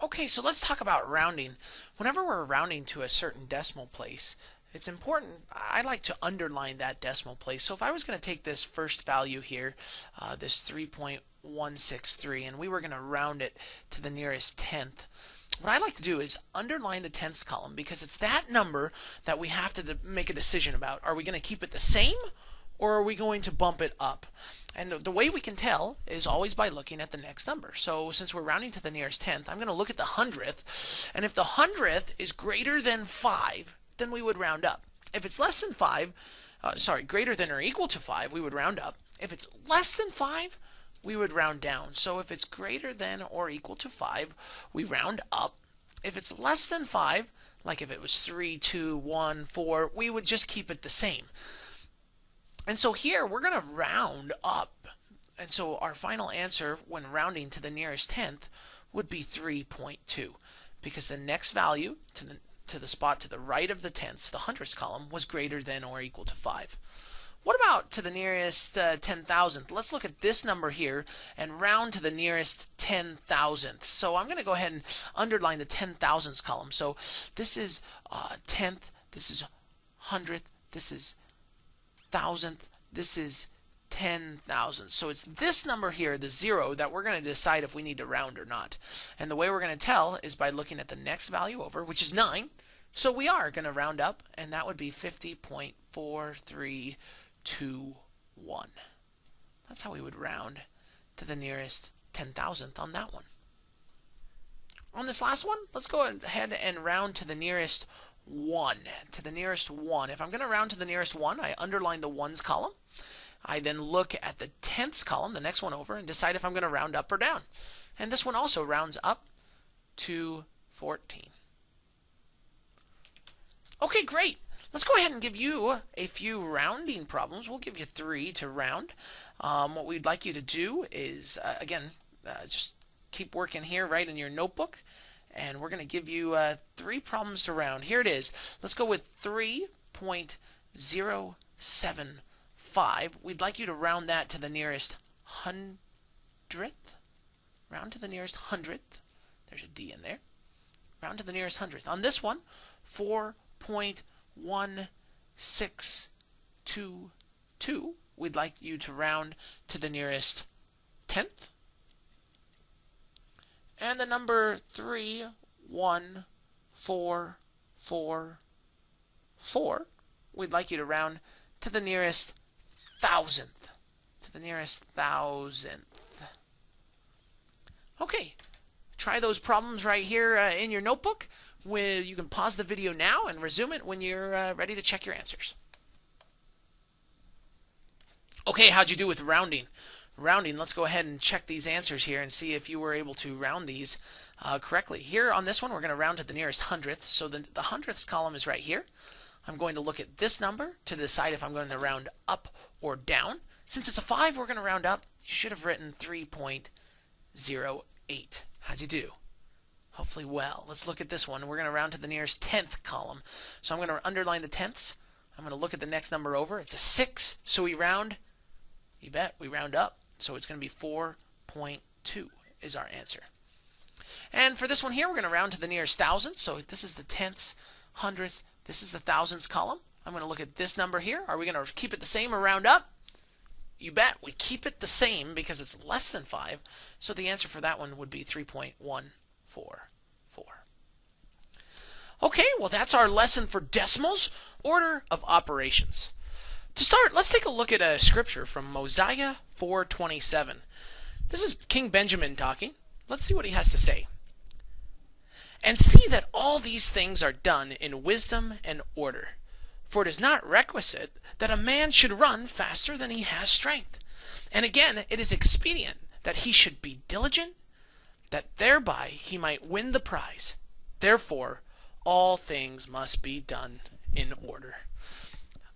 Okay, so let's talk about rounding. Whenever we're rounding to a certain decimal place, it's important, I like to underline that decimal place. So if I was going to take this first value here, this 3.163, and we were going to round it to the nearest tenth, what I like to do is underline the tenths column because it's that number that we have to make a decision about. Are we going to keep it the same or are we going to bump it up? And the way we can tell is always by looking at the next number. So since we're rounding to the nearest tenth, I'm going to look at the hundredth. And if the hundredth is greater than 5, then we would round up. If it's less than 5, greater than or equal to 5, we would round up. If it's less than 5, we would round down. So if it's greater than or equal to 5, we round up. If it's less than 5, like if it was 3, 2, 1, 4, we would just keep it the same. And so here we're going to round up. And so our final answer when rounding to the nearest tenth would be 3.2 because the next value to the spot to the right of the tenths, the hundredths column, was greater than or equal to 5. What about to the nearest 10,000th? Let's look at this number here and round to the nearest 10,000th. So I'm going to go ahead and underline the 10,000ths column. So this is tenth, this is hundredth, this is thousandth, this is 10,000. So it's this number here, the 0, that we're going to decide if we need to round or not. And the way we're going to tell is by looking at the next value over, which is 9. So we are going to round up, and that would be 50.4321. That's how we would round to the nearest 10,000th on that one. On this last one, let's go ahead and round to the nearest 1. To the nearest 1. If I'm going to round to the nearest 1, I underline the ones column. I then look at the tenths column, the next one over, and decide if I'm going to round up or down. And this one also rounds up to 14. Okay, great. Let's go ahead and give you a few rounding problems. We'll give you 3 to round. What we'd like you to do is, just keep working here right in your notebook. And we're going to give you 3 problems to round. Here it is. Let's go with 3.075. We'd like you to round that to the nearest hundredth. Round to the nearest hundredth. There's a D in there. Round to the nearest hundredth. On this one, 4.1622. We'd like you to round to the nearest tenth. And the number 31444. We'd like you to round to the nearest thousandth. To the nearest thousandth. Okay, try those problems right here in your notebook. You can pause the video now and resume it when you're ready to check your answers. Okay, how'd you do with rounding? Rounding, let's go ahead and check these answers here and see if you were able to round these correctly. Here on this one, we're going to round to the nearest hundredth. So the hundredths column is right here. I'm going to look at this number to decide if I'm going to round up or down. Since it's a 5, we're going to round up. You should have written 3.08. How'd you do? Hopefully well. Let's look at this one. We're going to round to the nearest tenth column. So I'm going to underline the tenths. I'm going to look at the next number over. It's a 6, so we round. You bet, we round up. So it's going to be 4.2 is our answer. And for this one here, we're going to round to the nearest thousandths. So this is the tenths, hundredths. This is the thousandths column. I'm going to look at this number here. Are we going to keep it the same or round up? You bet, we keep it the same because it's less than 5. So the answer for that one would be 3.144. Okay, well that's our lesson for decimals, order of operations. To start, let's take a look at a scripture from Mosiah 4:27. This is King Benjamin talking. Let's see what he has to say. And see that all these things are done in wisdom and order. For it is not requisite that a man should run faster than he has strength. And again, it is expedient that he should be diligent, that thereby he might win the prize. Therefore, all things must be done in order.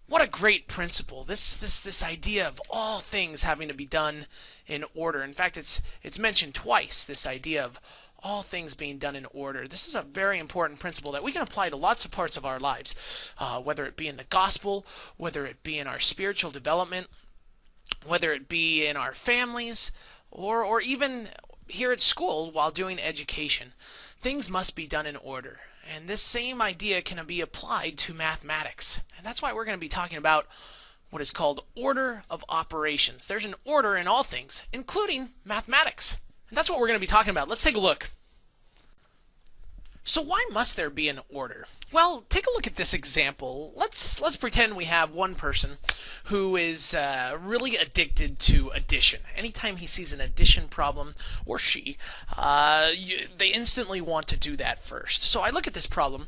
What a great principle. This idea of all things having to be done in order. In fact, it's mentioned twice, this idea of all things being done in order. This is a very important principle that we can apply to lots of parts of our lives, whether it be in the gospel, whether it be in our spiritual development, whether it be in our families, or even here at school, while doing education, things must be done in order. And this same idea can be applied to mathematics. And that's why we're going to be talking about what is called order of operations. There's an order in all things, including mathematics. And that's what we're going to be talking about. Let's take a look. So why must there be an order? Well, take a look at this example. Let's pretend we have one person who is really addicted to addition. Anytime he sees an addition problem, or she, they instantly want to do that first. So I look at this problem,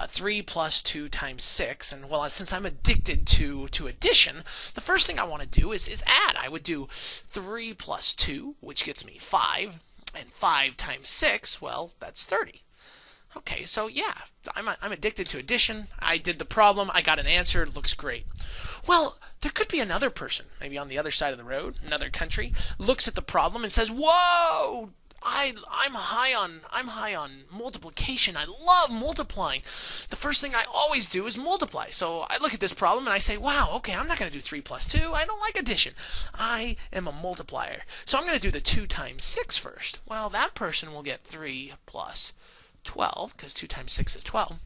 3 plus 2 times 6, and well, since I'm addicted to addition, the first thing I want to do is add. I would do 3 plus 2, which gets me 5, and 5 times 6, well, that's 30. Okay, so yeah, I'm addicted to addition. I did the problem. I got an answer. It looks great. Well, there could be another person, maybe on the other side of the road, another country, looks at the problem and says, "Whoa! I'm high on multiplication. I love multiplying. The first thing I always do is multiply." So I look at this problem and I say, "Wow, okay, I'm not going to do 3 plus 2. I don't like addition. I am a multiplier. So I'm going to do the 2 times 6 first." Well, that person will get 3 plus 12, because 2 times 6 is 12.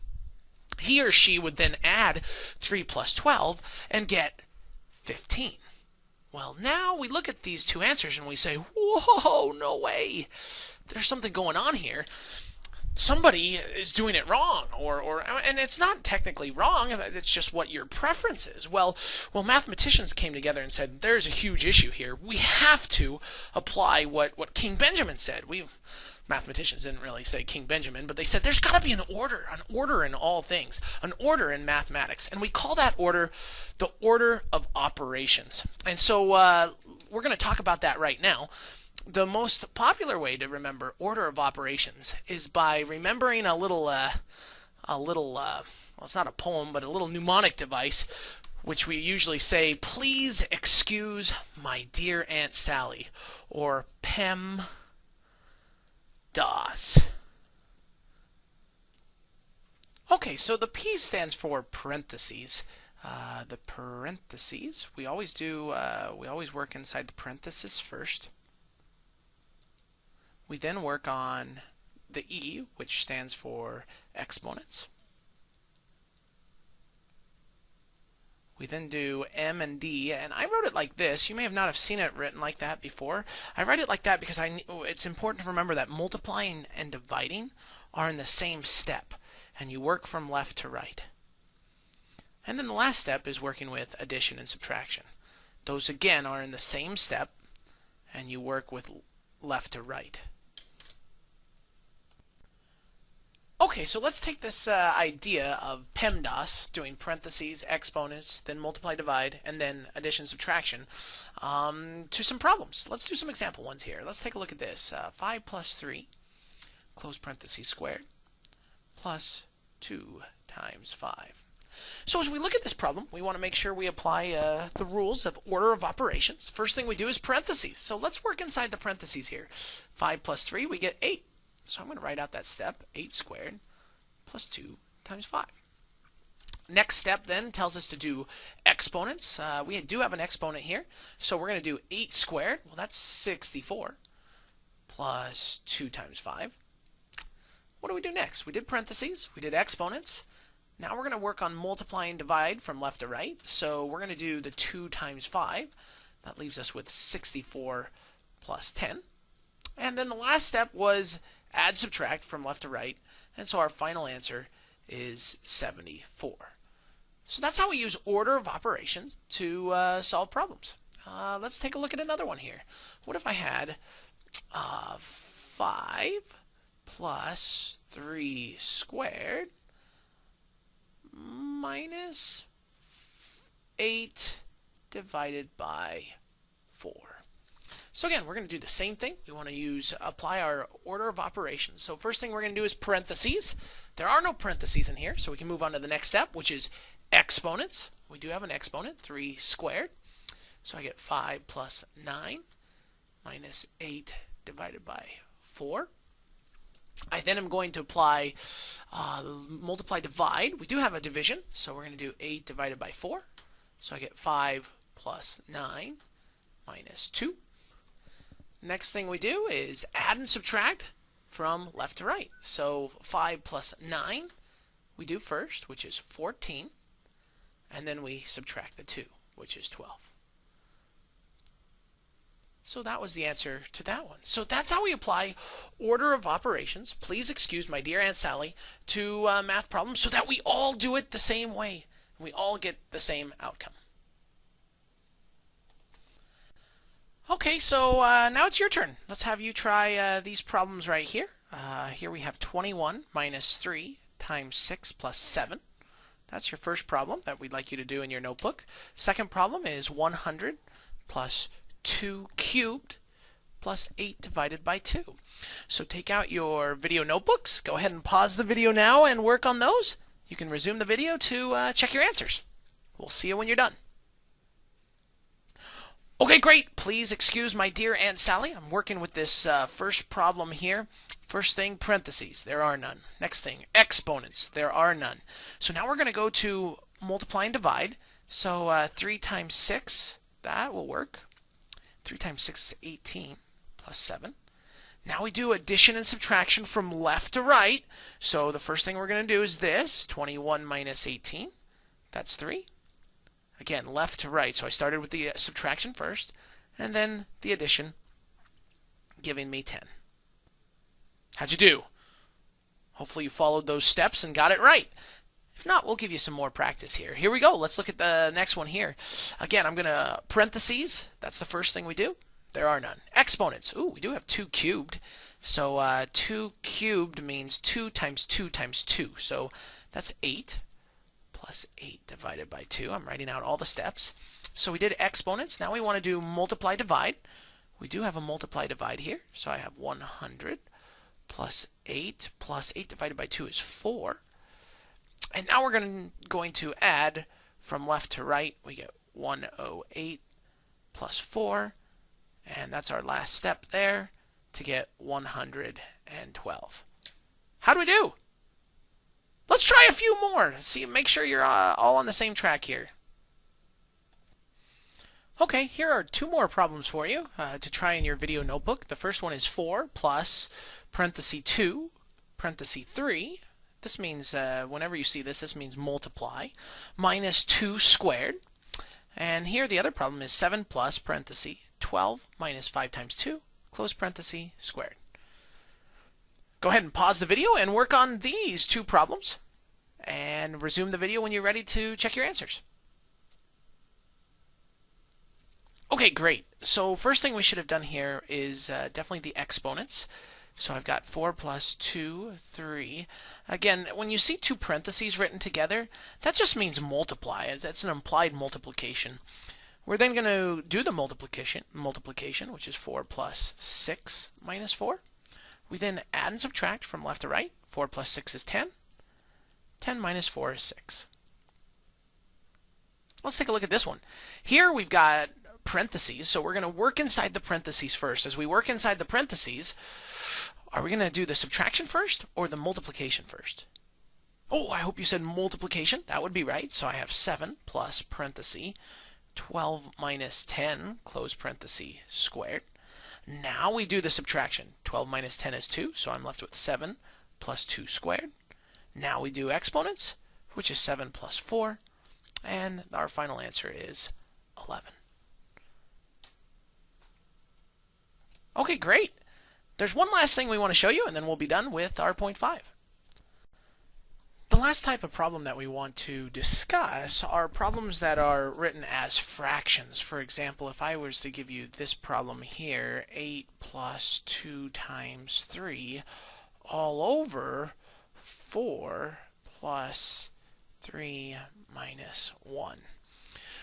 He or she would then add 3 plus 12 and get 15. Well, now we look at these two answers and we say, whoa, no way. There's something going on here. Somebody is doing it wrong, and it's not technically wrong, it's just what your preference is. Well, mathematicians came together and said, there's a huge issue here. We have to apply what King Benjamin said. Mathematicians didn't really say King Benjamin, but they said there's got to be an order in all things, an order in mathematics. And we call that order the order of operations. And so we're going to talk about that right now. The most popular way to remember order of operations is by remembering a little, well, it's not a poem, but a little mnemonic device, which we usually say, "Please excuse my dear Aunt Sally," or PEM DOS. Okay, so the P stands for parentheses. The parentheses, we always work inside the parenthesis first. We then work on the E, which stands for exponents. We then do M and D, and I wrote it like this. You may not have seen it written like that before. I write it like that because it's important to remember that multiplying and dividing are in the same step, and you work from left to right. And then the last step is working with addition and subtraction. Those again are in the same step, and you work with left to right. Okay, so let's take this idea of PEMDAS, doing parentheses, exponents, then multiply, divide, and then addition, subtraction, to some problems. Let's do some example ones here. Let's take a look at this. 5 plus 3, close parentheses, squared, plus 2 times 5. So as we look at this problem, we want to make sure we apply the rules of order of operations. First thing we do is parentheses. So let's work inside the parentheses here. 5 plus 3, we get 8. So I'm going to write out that step, 8 squared plus 2 times 5. Next step then tells us to do exponents. We do have an exponent here, so we're going to do 8 squared. Well, that's 64 plus 2 times 5. What do we do next? We did parentheses. We did exponents. Now we're going to work on multiply and divide from left to right. So we're going to do the 2 times 5. That leaves us with 64 plus 10. And then the last step was add, subtract from left to right, and so our final answer is 74. So that's how we use order of operations to solve problems. Let's take a look at another one here. What if I had 5 plus 3 squared minus 8 divided by 4? So again, we're going to do the same thing. We want to apply our order of operations. So first thing we're going to do is parentheses. There are no parentheses in here, so we can move on to the next step, which is exponents. We do have an exponent, 3 squared. So I get 5 plus 9 minus 8 divided by 4. I then am going to apply multiply, divide. We do have a division, so we're going to do 8 divided by 4. So I get 5 plus 9 minus 2. Next thing we do is add and subtract from left to right. So 5 plus 9 we do first, which is 14. And then we subtract the 2, which is 12. So that was the answer to that one. So that's how we apply order of operations. Please excuse my dear Aunt Sally to math problems so that we all do it the same way. And we all get the same outcome. Okay, so now it's your turn. Let's have you try these problems right here. Here we have 21 minus 3 times 6 plus 7. That's your first problem that we'd like you to do in your notebook. Second problem is 100 plus 2 cubed plus 8 divided by 2. So take out your video notebooks. Go ahead and pause the video now and work on those. You can resume the video to check your answers. We'll see you when you're done. Okay, great. Please excuse my dear Aunt Sally. I'm working with this first problem here. First thing, parentheses. There are none. Next thing, exponents. There are none. So now we're going to go to multiply and divide. So 3 times 6, that will work. 3 times 6 is 18 plus 7. Now we do addition and subtraction from left to right. So the first thing we're going to do is this, 21 minus 18. That's 3. Again, left to right. So I started with the subtraction first, and then the addition, giving me 10. How'd you do? Hopefully you followed those steps and got it right. If not, we'll give you some more practice here. Here we go. Let's look at the next one here. Again, I'm going to parentheses. That's the first thing we do. There are none. Exponents. Ooh, we do have 2 cubed. So 2 cubed means 2 times 2 times 2. So that's 8 plus 8 divided by 2. I'm writing out all the steps. So we did exponents. Now we want to do multiply divide. We do have a multiply divide here. So I have 100 plus 8 divided by 2 is 4. And now we're going to add from left to right. We get 108 plus 4. And that's our last step there to get 112. How do we do? Let's try a few more. See, make sure you're all on the same track here. Okay, here are 2 more problems for you to try in your video notebook. The first one is 4 plus parenthesis 2, parenthesis 3. This means, whenever you see this, this means multiply, minus 2 squared. And here the other problem is 7 plus parenthesis 12 minus 5 times 2, close parenthesis, squared. Go ahead and pause the video and work on these 2 problems. And resume the video when you're ready to check your answers. Okay, great. So first thing we should have done here is definitely the exponents. So I've got 4 plus 2, 3. Again, when you see 2 parentheses written together, that just means multiply. That's an implied multiplication. We're then going to do the multiplication, which is 4 plus 6 minus 4. We then add and subtract from left to right. 4 plus 6 is 10. 10 minus 4 is 6. Let's take a look at this one. Here we've got parentheses, so we're going to work inside the parentheses first. As we work inside the parentheses, are we going to do the subtraction first or the multiplication first? Oh, I hope you said multiplication. That would be right. So I have 7 plus parenthesis 12 minus 10, close parenthesis, squared. Now we do the subtraction. 12 minus 10 is 2, so I'm left with 7 plus 2 squared. Now we do exponents, which is 7 plus 4, and our final answer is 11. Okay, great. There's one last thing we want to show you, and then we'll be done with our point 5. The last type of problem that we want to discuss are problems that are written as fractions. For example, if I was to give you this problem here, 8 plus 2 times 3 all over 4 plus 3 minus 1.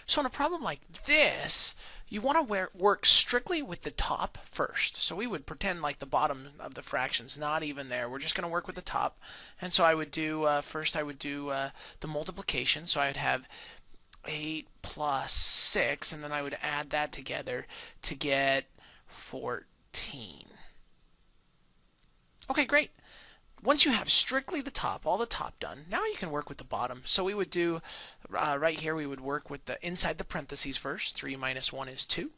So in a problem like this, you want to work strictly with the top first. So we would pretend like the bottom of the fraction's not even there. We're just going to work with the top. And so I would do, first I would do the multiplication. So I would have 8 plus 6, and then I would add that together to get 14. Okay, great. Once you have strictly the top, all the top done, now you can work with the bottom. So we would do, right here, we would work with the inside the parentheses first. 3 minus 1 is 2.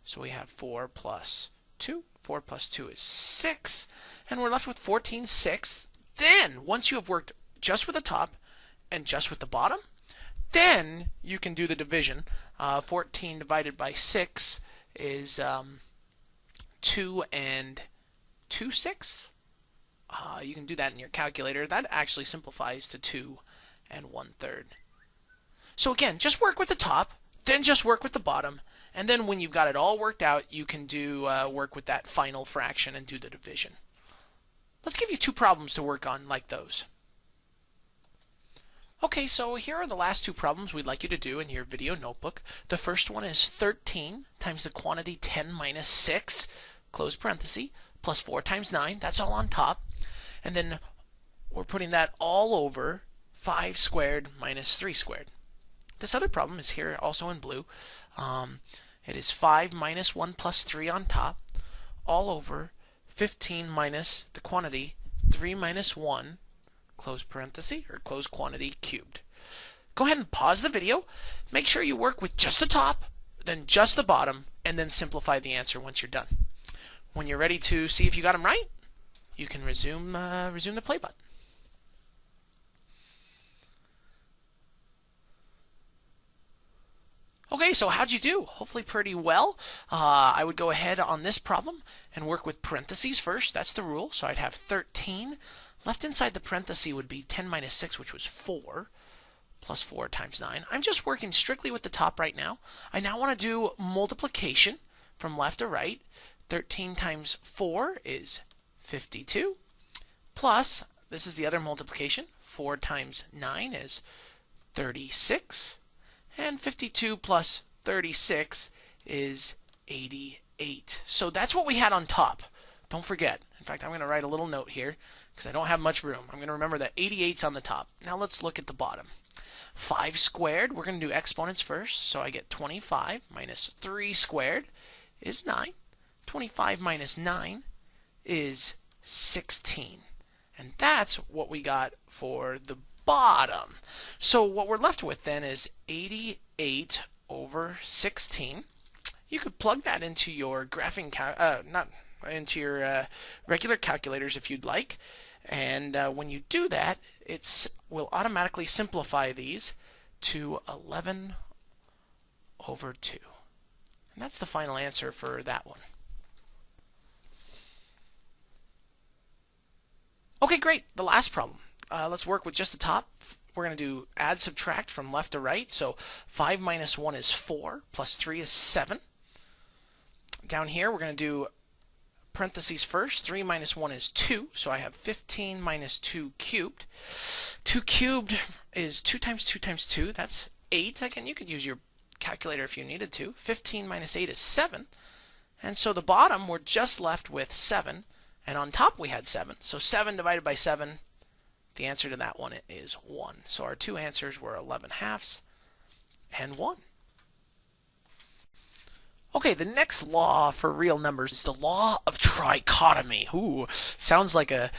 So we have 4 plus 2. 4 plus 2 is 6. And we're left with 14/6. Then, once you have worked just with the top and just with the bottom, then you can do the division. 14 divided by 6 is 2 and 2/6. You can do that in your calculator. That actually simplifies to 2 and 1/3. So again, just work with the top, then just work with the bottom, and then when you've got it all worked out, you can do work with that final fraction and do the division. Let's give you 2 problems to work on like those. Okay, so here are the last 2 problems we'd like you to do in your video notebook. The first one is 13 times the quantity 10 minus 6, close parenthesis, plus 4 times 9. That's all on top. And then we're putting that all over 5 squared minus 3 squared. This other problem is here also in blue. It is 5 minus 1 plus 3 on top, all over 15 minus the quantity 3 minus 1, close parenthesis, or close quantity cubed. Go ahead and pause the video. Make sure you work with just the top, then just the bottom, and then simplify the answer once you're done. When you're ready to see if you got them right, you can resume the play button. Okay, so how'd you do? Hopefully pretty well. I would go ahead on this problem and work with parentheses first. That's the rule. So I'd have 13. Left inside the parenthesis would be 10 minus 6, which was 4, plus 4 times 9. I'm just working strictly with the top right now. I now want to do multiplication from left to right. 13 times 4 is 52, plus, this is the other multiplication, 4 times 9 is 36, and 52 plus 36 is 88. So that's what we had on top. Don't forget. In fact, I'm going to write a little note here because I don't have much room. I'm going to remember that 88's on the top. Now let's look at the bottom. 5 squared, we're going to do exponents first. So I get 25 minus 3 squared is 9. 25 minus 9 is 16. And that's what we got for the bottom. So what we're left with then is 88 over 16. You could plug that into your graphing, into your regular calculators if you'd like. And when you do that, it will automatically simplify these to 11 over 2. And that's the final answer for that one. Okay, great. The last problem. Let's work with just the top. We're going to do add, subtract from left to right. So 5 minus 1 is 4, plus 3 is 7. Down here, we're going to do parentheses first. 3 minus 1 is 2, so I have 15 minus 2 cubed. 2 cubed is 2 times 2 times 2. That's 8. Again, you could use your calculator if you needed to. 15 minus 8 is 7. And so the bottom, we're just left with 7. And on top, we had 7. So 7 divided by 7, the answer to that one is 1. So our 2 answers were 11/2 and 1. Okay, the next law for real numbers is the law of trichotomy. Ooh, sounds like a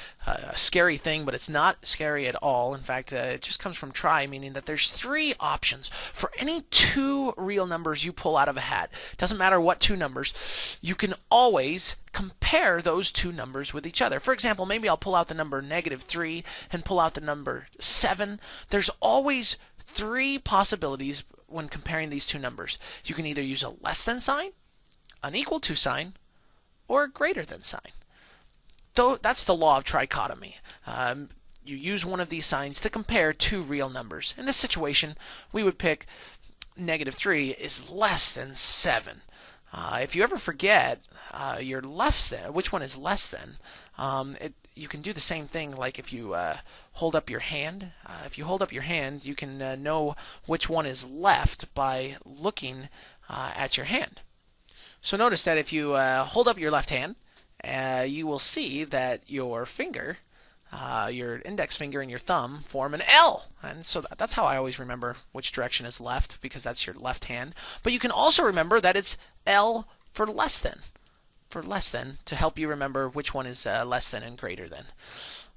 scary thing, but it's not scary at all. In fact, it just comes from tri, meaning that there's 3 options. For any 2 real numbers you pull out of a hat, doesn't matter what 2 numbers, you can always compare those 2 numbers with each other. For example, maybe I'll pull out the number -3 and pull out the number 7. There's always 3 possibilities when comparing these 2 numbers. You can either use a less than sign, an equal to sign, or a greater than sign. Though that's the law of trichotomy. You use one of these signs to compare 2 real numbers. In this situation, we would pick -3 is less than 7. If you ever forget your less than, which one is less than, you can do the same thing like if you hold up your hand. If you hold up your hand, you can know which one is left by looking at your hand. So notice that if you hold up your left hand, you will see that your finger, your index finger and your thumb form an L. And so that's how I always remember which direction is left, because that's your left hand. But you can also remember that it's L for less than. For less than, to help you remember which one is less than and greater than.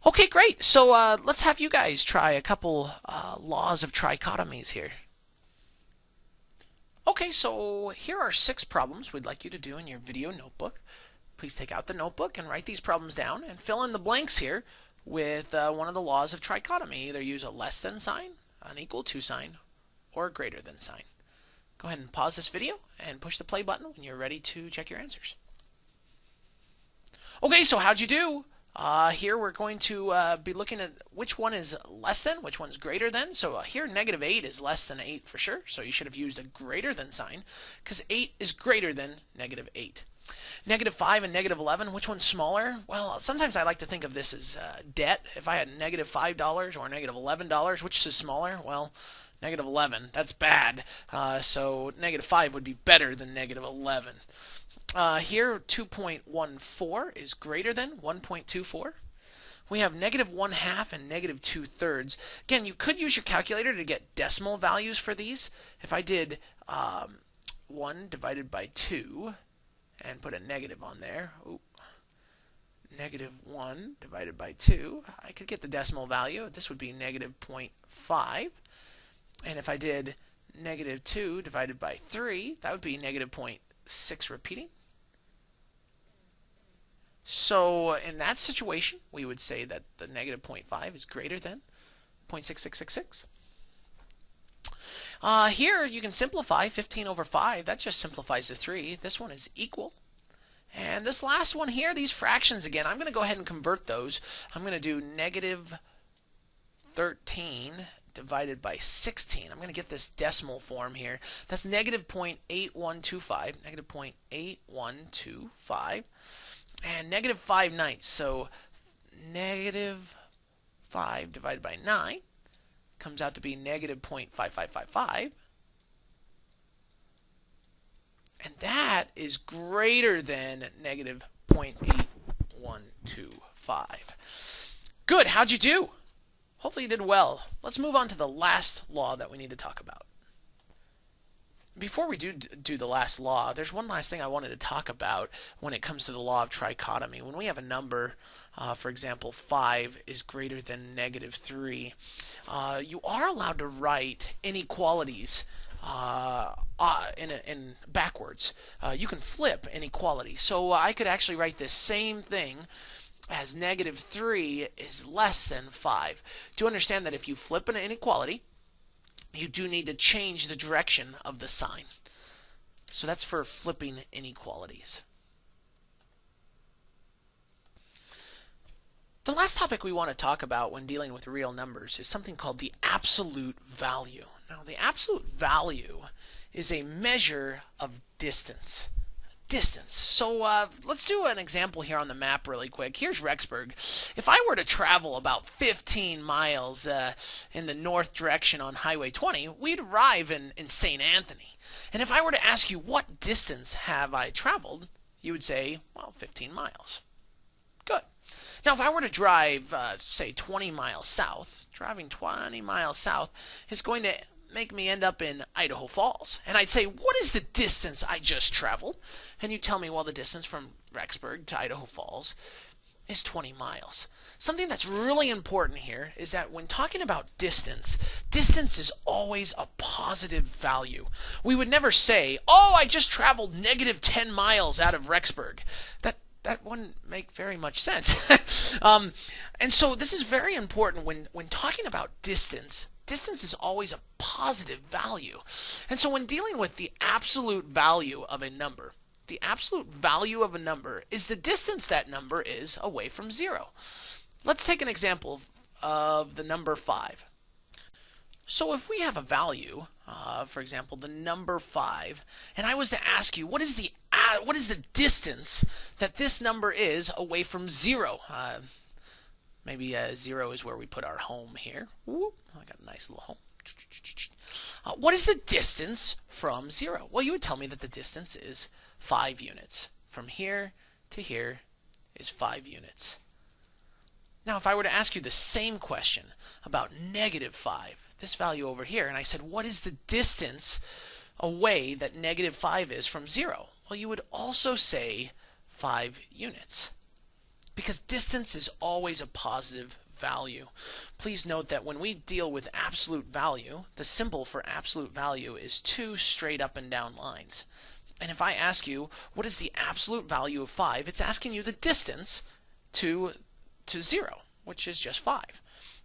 Okay, great. So let's have you guys try a couple laws of trichotomies here. Okay, so here are 6 problems we'd like you to do in your video notebook. please take out the notebook and write these problems down and fill in the blanks here with one of the laws of trichotomy. Either use a less than sign, an equal to sign, or a greater than sign. Go ahead and pause this video and push the play button when you're ready to check your answers. Okay, so how'd you do? Here we're going to be looking at which one is less than, which one's greater than. So here negative 8 is less than 8 for sure. So you should have used a greater than sign because 8 is greater than negative 8. Negative 5 and negative 11, which one's smaller? Well, sometimes I like to think of this as debt. If I had negative $5 or negative $11, which is smaller? Well, negative 11, that's bad. So negative 5 would be better than negative 11. Here, 2.14 is greater than 1.24. We have negative 1/2 and negative 2/3. Again, you could use your calculator to get decimal values for these. If I did 1 divided by 2 and put a negative on there, negative 1 divided by 2, I could get the decimal value. This would be negative 0.5. And if I did negative 2 divided by 3, that would be negative 0.6 repeating. So in that situation, we would say that the negative 0.5 is greater than 0.6666. Here you can simplify 15 over 5. That just simplifies to 3. This one is equal. And this last one here, these fractions again, I'm going to go ahead and convert those. I'm going to do negative 13 divided by 16. I'm going to get this decimal form here. That's negative 0.8125, negative 0.8125, and negative 5/9. So negative 5 divided by 9 comes out to be negative 0.5555. And that is greater than negative 0.8125. Good. How'd you do? Hopefully you did well. Let's move on to the last law that we need to talk about. Before we do the last law, there's one last thing I wanted to talk about when it comes to the law of trichotomy. When we have a number, for example, 5 is greater than negative 3, you are allowed to write inequalities in backwards. You can flip inequality. So I could actually write this same thing as negative 3 is less than 5. Do understand that if you flip an inequality, you do need to change the direction of the sign. So that's for flipping inequalities. The last topic we want to talk about when dealing with real numbers is something called the absolute value. Now, the absolute value is a measure of distance. So let's do an example here on the map really quick. Here's Rexburg. If I were to travel about 15 miles in the north direction on Highway 20, we'd arrive in St. Anthony. And if I were to ask you what distance have I traveled, you would say, well, 15 miles. Good. Now, if I were to drive, say, 20 miles south, driving 20 miles south is going to make me end up in Idaho Falls. And I'd say, what is the distance I just traveled? And you tell me, well, the distance from Rexburg to Idaho Falls is 20 miles. Something that's really important here is that when talking about distance, distance is always a positive value. We would never say, oh, I just traveled negative 10 miles out of Rexburg. That wouldn't make very much sense. And so this is very important when talking about distance. Distance is always a positive value. And so when dealing with the absolute value of a number, the absolute value of a number is the distance that number is away from 0. Let's take an example of the number 5. So if we have a value, for example, the number 5, and I was to ask you, what is the distance that this number is away from 0? Maybe 0 is where we put our home here. Ooh, I got a nice little home. What is the distance from 0? Well, you would tell me that the distance is 5 units. From here to here is 5 units. Now, if I were to ask you the same question about negative 5, this value over here, and I said, what is the distance away that negative 5 is from 0? Well, you would also say 5 units. Because distance is always a positive value. Please note that when we deal with absolute value, the symbol for absolute value is 2 straight up and down lines. And if I ask you, what is the absolute value of 5? It's asking you the distance to 0, which is just 5.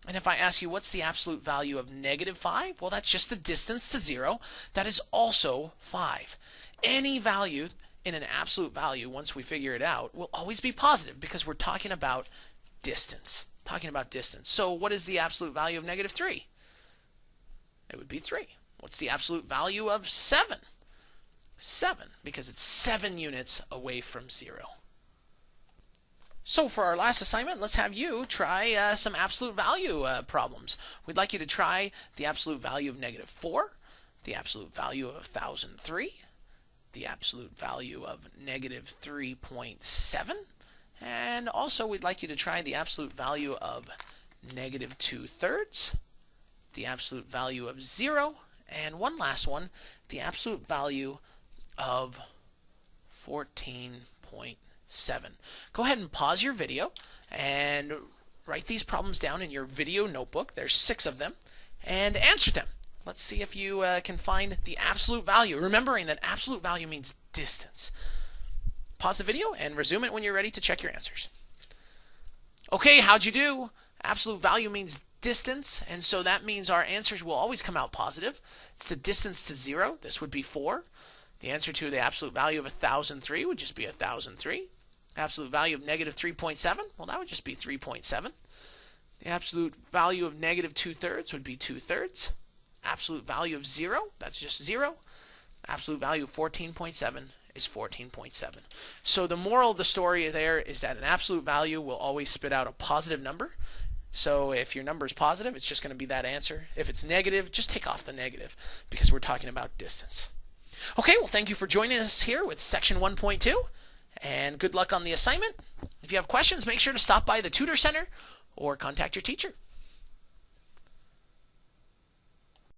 And if I ask you, what's the absolute value of negative 5? Well, that's just the distance to 0. That is also 5. Any value in an absolute value, once we figure it out, will always be positive because we're talking about distance. So what is the absolute value of negative 3? It would be 3. What's the absolute value of 7? 7, because it's 7 units away from 0. So for our last assignment, let's have you try some absolute value problems. We'd like you to try the absolute value of negative 4, the absolute value of 1003, the absolute value of negative 3.7, and also we'd like you to try the absolute value of negative 2/3, the absolute value of 0, and one last one, the absolute value of 14.7. Go ahead and pause your video and write these problems down in your video notebook. There's 6 of them, and answer them. Let's see if you can find the absolute value, remembering that absolute value means distance. Pause the video and resume it when you're ready to check your answers. Okay, how'd you do? Absolute value means distance, and so that means our answers will always come out positive. It's the distance to 0. This would be 4. The answer to the absolute value of 1003 would just be 1003. Absolute value of negative 3.7, well, that would just be 3.7. The absolute value of negative 2/3 would be 2/3. Absolute value of 0, that's just 0. Absolute value of 14.7 is 14.7. So the moral of the story there is that an absolute value will always spit out a positive number. So if your number is positive, it's just going to be that answer. If it's negative, just take off the negative because we're talking about distance. Okay, well, thank you for joining us here with section 1.2, and good luck on the assignment. If you have questions, make sure to stop by the Tutor Center or contact your teacher.